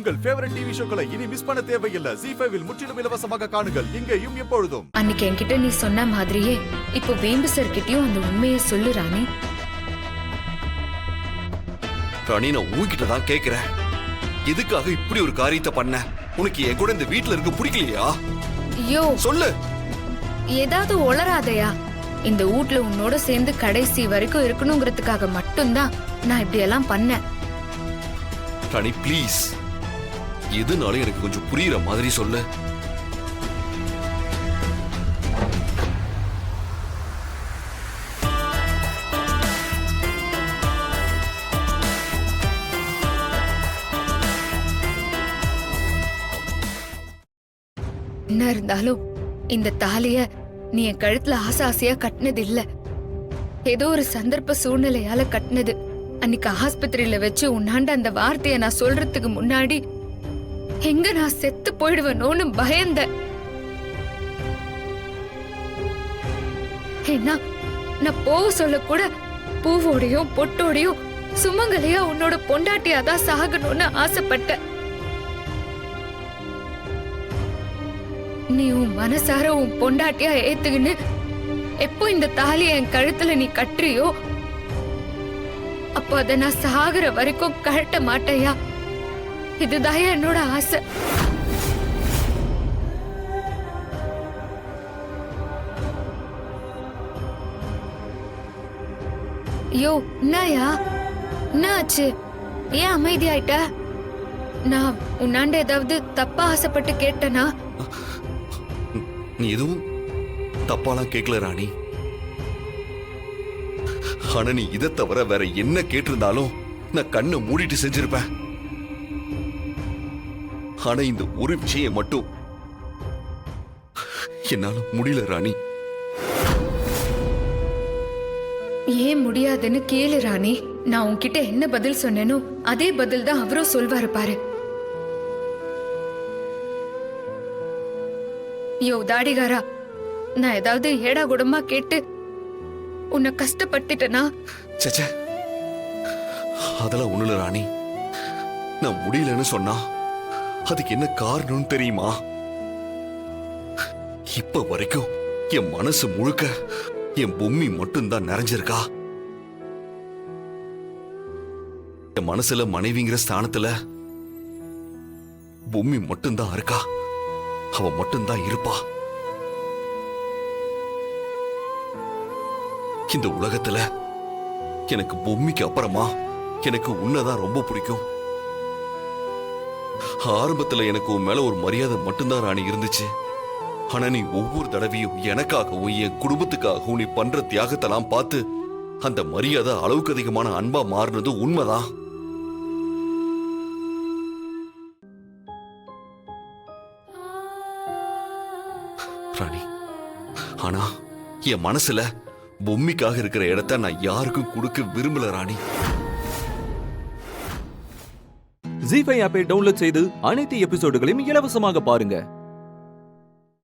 உங்கள் favourite TV ஷோக்களை இனி miss பண்ண தேவையில்லை. ZEE5 இல் முற்றிலும் இலவசமாக காணுங்கள், இங்கேயும் எப்பொழுதும். அன்னைக்கு என்கிட்ட நீ சொன்ன மாதிரியே இப்போ வேம்பு சார் கிட்டயும் அந்த உண்மையை சொல்லு ராணி. ராணி, நான் உன்கிட்ட தான் கேக்குறேன், எதுக்காக இப்படி ஒரு காரியத்தை பண்ண? உனக்கு என் கூட இந்த வீட்டுல இருக்க பிடிக்கலையா? ஐயோ சொல்லு. ஏதாவது உளராதையா? இந்த வீட்ல உன்னோட சேர்ந்து கடைசி வரைக்கும் இருக்கணுங்கிறதுக்காக மட்டும்தான் நான் இப்படி எல்லாம் பண்ணேன். ராணி ப்ளீஸ், எதுனாலும் எனக்கு கொஞ்சம் புரியுற மாதிரி சொல்லு. என்ன இருந்தாலும் இந்த தாலிய நீ என் கழுத்துல ஆசையா கட்டினது இல்ல, ஏதோ ஒரு சந்தர்ப்ப சூழ்நிலையால கட்டினது. அன்னைக்கு ஆஸ்பத்திரியில வச்சு உன்னாண்ட அந்த வார்த்தைய நான் சொல்றதுக்கு முன்னாடி எங்க நான் செத்து போயிடுவேனோன்னு பயந்தேன். ஏன்னா நான் போக சொல்ல கூட பூவோடையும் பொட்டோடையும் சுமங்கலையா உன்னோட பொண்டாட்டியாதான் சாகணும்னு ஆசைப்பட்டேன். நீ உன் மனசார உன் பொண்டாட்டியா ஏத்துக்கின்னு எப்போ இந்த தாலிய என் கழுத்துல நீ கட்டுறியோ அப்போ அதை நான் சாகுற வரைக்கும் கழட்ட மாட்டேயா. இதுதான் என்னோட ஆசை. யோ என்னயா, என்ன ஆச்சு? ஏன் அமைதி ஆயிட்ட? நான் உன்னாண்ட ஏதாவது தப்பா ஆசைப்பட்டு கேட்டனா? நீ எதுவும் தப்பாலாம் கேட்கல ராணி. ஆனா நீ இதை தவிர வேற என்ன கேட்டிருந்தாலும் நான் கண்ணை மூடிட்டு செஞ்சிருப்பேன். ஆனா இந்த ஒரு விஷயம் மட்டும் என்னால முடியல ராணி. ஏன் முடியாதுன்னு கேளு ராணி. நான் உன்கிட்ட என்ன பதில் சொன்னேனோ அதே பதில் தான் அவரும் சொல்வாரு பாரு. யோ தாடிகாரா, நான் ஏதாவது ஏடா குடமா கேட்டு உன்னை கஷ்டப்பட்டுட்டனா? சச்சே, அதெல்லாம் ஒண்ணுல ராணி. நான் முடியலன்னு சொன்னா அதுக்கு என்ன காரணம்னு தெரியுமா? இப்ப வரைக்கும் என் மனசு முழுக்க என் பொம்மி மட்டும்தான் நிறைஞ்சிருக்கா. என் மனசுல மனைவிங்கிற ஸ்தானத்துல பொம்மி மட்டும்தான் இருக்கா. அவ மட்டும்தான் இருப்பா. இந்த உலகத்துல எனக்கு பொம்மிக்கு அப்புறமா எனக்கு உன்னதான் ரொம்ப பிடிக்கும். ஆரம்பத்துல எனக்கு உன் மேல ஒரு மரியாதை மட்டும்தான் ராணி இருந்துச்சு. ஆனா நீ ஒவ்வொரு தடவையும் எனக்காகவும் என் குடும்பத்துக்காகவும் நீ பண்ற தியாகத்தெல்லாம் பார்த்து அந்த மரியாதை அளவுக்கு அதிகமான அன்பா மாறினது உண்மைதான். ராணி, ஆனா என் மனசுல பொம்மிக்காக இருக்கிற இடத்த நான் யாருக்கும் கொடுக்க விரும்பல ராணி. ZEE5 ஆப்பை டவுன்லோட் செய்து அனைத்து எபிசோடுகளையும் இலவசமாக பாருங்க.